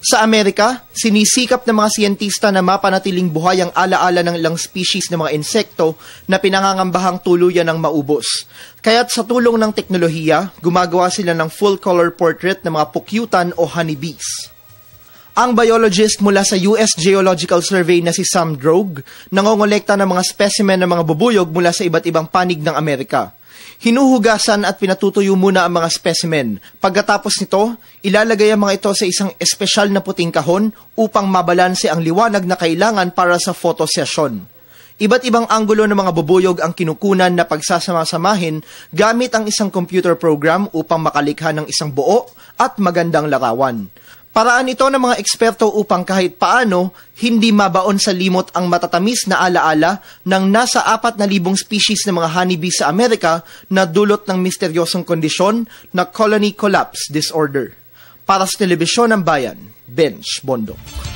Sa Amerika, sinisikap ng mga siyentista na mapanatiling buhay ang alaala ng ilang species ng mga insekto na pinangangambahang tuluyan ng maubos. Kaya't sa tulong ng teknolohiya, gumagawa sila ng full-color portrait ng mga pukyutan o honeybees. Ang biologist mula sa US Geological Survey na si Sam Drogue, nangongolekta ng mga specimen ng mga bubuyog mula sa iba't ibang panig ng Amerika. Hinuhugasan at pinatutuyo muna ang mga specimen. Pagkatapos nito, ilalagay ang mga ito sa isang espesyal na puting kahon upang mabalanse ang liwanag na kailangan para sa fotosesyon. Iba't ibang anggulo ng mga bubuyog ang kinukunan na pagsasama-samahin gamit ang isang computer program upang makalikha ng isang buo at magandang larawan. Paraan ito ng mga eksperto upang kahit paano hindi mabaon sa limot ang matatamis na alaala ng nasa 4,000 species ng mga honeybees sa Amerika na dulot ng misteryosong kondisyon na colony collapse disorder. Para sa Telebisyon ng Bayan, Benj Bondok.